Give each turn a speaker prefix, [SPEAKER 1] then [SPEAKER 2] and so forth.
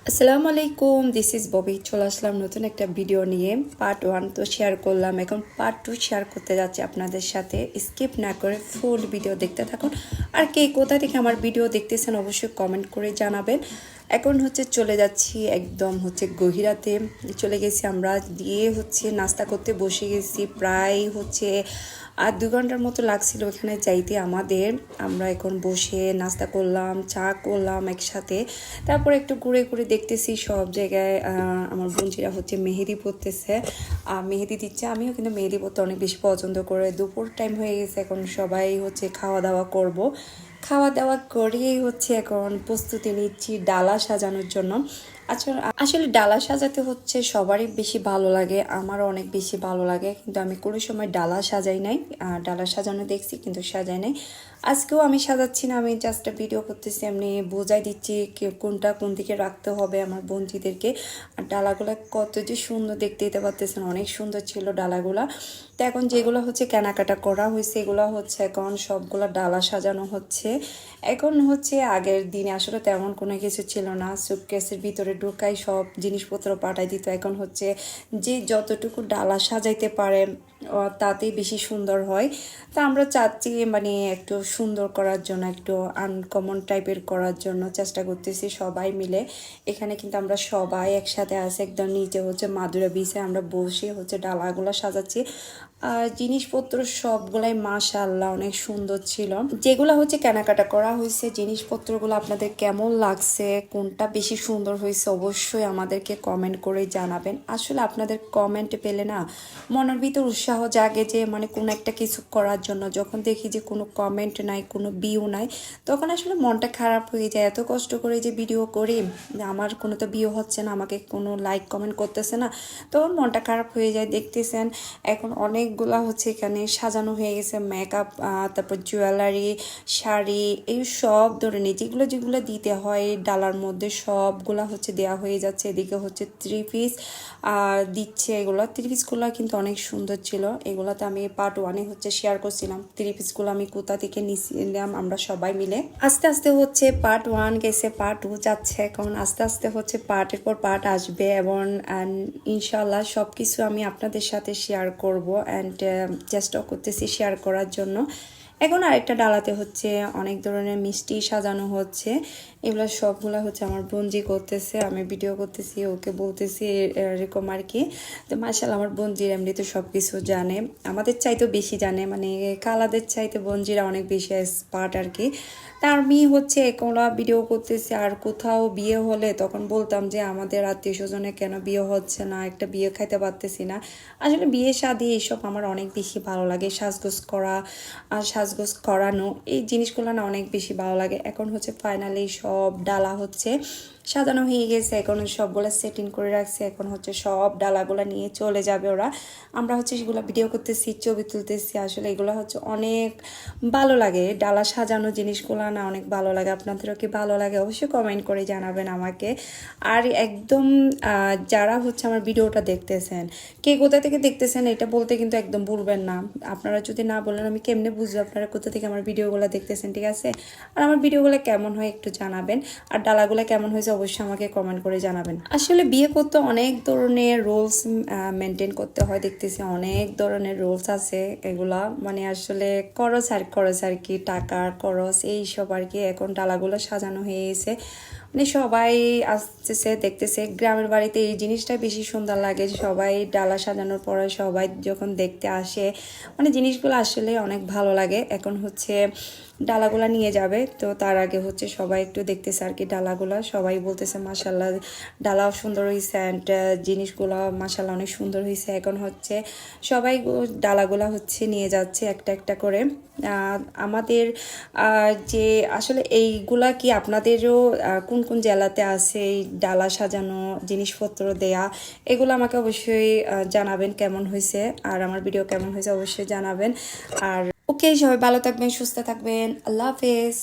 [SPEAKER 1] আসসালামু আলাইকুম, this is Bobby. চলে আসলাম নতুন একটা ভিডিও নিয়ে। পার্ট 1 তো শেয়ার করলাম, এখন পার্ট 2 শেয়ার করতে যাচ্ছি আপনাদের সাথে। স্কিপ না করে ফুল ভিডিও দেখতে থাকুন। আর কে কোথা থেকে আমার ভিডিও দেখতেছেন অবশ্যই কমেন্ট করে জানাবেন। এখন চলে যাচ্ছি একদম গহিরাতে চলে গেছি আমরা, দিয়ে নাস্তা করতে বসে গেছি। প্রায় আর 2 ঘন্টার মতো লাগছিল এখানে যাইতে আমাদের। আমরা এখন বসে নাস্তা করলাম, চা করলাম একসাথে। তারপর একটু ঘুরে ঘুরে দেখতেছি সব জায়গায়। আমার বোনজিরা মেহেদি পরতেছে, মেহেদি দিচ্ছে। আমিও কিন্তু মেহেদি পরতে অনেক বেশি পছন্দ করে। দুপুর টাইম হয়ে গেছে, এখন সবাই খাওয়া দাওয়া করব। খাওয়া দাওয়া করেই এখন প্রস্তুতি নিচ্ছি ডালা সাজানোর জন্য। আসলে ডালা সাজাতে সবারই বেশি ভালো লাগে, আমারও অনেক বেশি ভালো লাগে, কিন্তু আমি কোনো সময় ডালা সাজাই নাই। ডালা সাজানো দেখছি কিন্তু সাজাই নাই। আজকেও আমি সাজাচ্ছি না, আমি জাস্ট ভিডিও করতেছি, এমনি বোঝাই দিচ্ছি কোনটা কোন দিকে রাখতে হবে আমার বন্ধুদেরকে। আর ডালাগুলা কত যে সুন্দর দেখতে, দিতে পারতেছেন, অনেক সুন্দর ছিল ডালাগুলা। তো এখন যেগুলো কেনাকাটা করা হয়েছে এগুলো এখন সবগুলো ডালা সাজানো হচ্ছে। এখন আগের দিনে আসলে তেমন কোনো কিছু ছিল না, সুটকেসের ভিতরে ঢুকাই সব জিনিসপত্র পাঠাই দিত। এখন যে যতটুকু ডালা সাজাইতে পারে তাতেই বেশি সুন্দর হয়। তা আমরা চাচ্ছি একটু সুন্দর করার জন্য, একটু আনকমন টাইপের করার জন্য চেষ্টা করতেছি সবাই মিলে। এখানে কিন্তু আমরা সবাই একসাথে আছি, একদম নিচে মাদুরা বিছে আমরা বসে ডালাগুলো সাজাচ্ছি। আর জিনিসপত্র সবগুলাই মাশাআল্লাহ অনেক সুন্দর ছিল। যেগুলো কেনাকাটা করা হয়েছে, জিনিসপত্রগুলো আপনাদের কেমন লাগছে, কোনটা বেশি সুন্দর হয়েছে অবশ্যই আমাদেরকে কমেন্ট করে জানাবেন। আসলে আপনাদের কমেন্ট পেলে না মনের ভিতর উৎসাহ জাগে যে কোনো একটা কিছু করার জন্য। যখন দেখি যে কোনো কমেন্ট নাই, কোনো ভিউ নাই, তখন আসলে মনটা খারাপ হয়ে যায়। এত কষ্ট করে যে ভিডিও করি, আমার কোনো তো ভিউ হচ্ছে না, আমাকে কোনো লাইক কমেন্ট করতেছে না, তখন মনটা খারাপ হয়ে যায়। দেখতেছেন এখন অনেকগুলা এখানে সাজানো হয়ে গেছে, মেকআপ, তারপর জুয়েলারি, শাড়ি, এই সব ধরনের যেগুলো যেগুলো দিতে হয় ডালার মধ্যে সবগুলা দেওয়া হয়ে যাচ্ছে। এদিকে 3 পিস দিচ্ছে। এগুলো 3 পিসগুলো কিন্তু অনেক সুন্দর ছিল। এগুলোতে আমি পার্ট 1-এ শেয়ার করছিলাম 3 পিসগুলো আমি কোথা থেকে নিয়েছিলাম আমরা সবাই মিলে। আস্তে আস্তে পার্ট 1 গেছে, পার্ট 2 যাচ্ছে। এখন আস্তে আস্তে পার্টের পর পার্ট আসবে, এবং ইনশাল্লাহ সব কিছু আমি আপনাদের সাথে শেয়ার করব, অ্যান্ড চেষ্টা করতেছি শেয়ার করার জন্য। এখন আরেকটা ডালাতে অনেক ধরনের মিষ্টি সাজানো হচ্ছে। এগুলো সবগুলো আমার বোনজি করতেছে, আমি ভিডিও করতেছি, ওকে বলতেছি এরকম আর কি। তো মাশাআল্লাহ আমার বোনজির এমনিতে সব কিছু জানে, আমাদের চাইতেও বেশি জানে, কালাদের চাইতে বোনজিরা অনেক বেশি এক্সপার্ট আর কি। তার আমি এগুলো ভিডিও করতেছি। আর কোথাও বিয়ে হলে তখন বলতাম যে আমাদের আত্মীয় স্বজনে কেন বিয়ে হচ্ছে না, একটা বিয়ে খাইতে পারতেছি না। আসলে বিয়ে শাদী এইসব আমার অনেক বেশি ভালো লাগে, সাজগোজ করা আর সাজগোজ করানো, এই জিনিসগুলো না অনেক বেশি ভালো লাগে। এখন ফাইনালি সব ডালা সাজানো হয়ে গেছে, এখন সবগুলো সেটিং করে রাখছে। এখন সব ডালাগুলো নিয়ে চলে যাবে ওরা। আমরা সেগুলো ভিডিও করতেছি, ছবি তুলতেছি। আসলে এগুলো অনেক ভালো লাগে, ডালা সাজানো জিনিসগুলো না অনেক ভালো লাগে। আপনাদেরও কি ভালো লাগে অবশ্যই কমেন্ট করে জানাবেন আমাকে। আর একদম যারা আমার ভিডিওটা দেখতেছেন, কে কোথা থেকে দেখতেছেন এটা বলতে কিন্তু একদম ভুলবেন না। আপনারা যদি না বলেন আমি কেমনে বুঝবো আপনারা কোথা থেকে আমার ভিডিওগুলো দেখতেছেন, ঠিক আছে? আর আমার ভিডিওগুলো কেমন হয় একটু জানাবেন, আর ডালাগুলো কেমন হয়েছে অবশ্যই আমাকে কমেন্ট করে জানাবেন। আসলে বিয়ে করতে অনেক ধরনের রুলস মেনটেন করতে হয়, দেখতেছি অনেক ধরনের রুলস আছে। এগুলা আসলে খরচ আর কি, টাকার খরচ এইসব আর কি। এখন ডালাগুলো সাজানো হয়ে গেছে, সবাই আসতেছে দেখতেছে। গ্রামের বাড়িতে এই জিনিসটা বেশি সুন্দর লাগে, সবাই ডালা সাজানোর পরে সবাই যখন দেখতে আসে, জিনিসগুলো আসলে অনেক ভালো লাগে। এখন ডালাগুলা নিয়ে যাবে, তো তার আগে সবাই একটু দেখতেছে আর কি ডালাগুলা। সবাই বলতেছে মাশাআল্লাহ ডালাও সুন্দর হয়েছে, অ্যান্ড জিনিসগুলো মাশাআল্লাহ অনেক সুন্দর হয়েছে। এখন সবাই ডালাগুলা নিয়ে যাচ্ছে একটা একটা করে। আমাদের যে আসলে এইগুলা কি আপনাদেরও কোন কোন জেলাতে আছে এই ডালা সাজানো জিনিসপত্র দেয়া, এগুলো আমাকে অবশ্যই জানাবেন কেমন হয়েছে, আর আমার ভিডিও কেমন হয়েছে অবশ্যই জানাবেন। আর ওকে, সবাই ভালো থাকবেন, সুস্থ থাকবেন, আল্লাহ হাফেজ।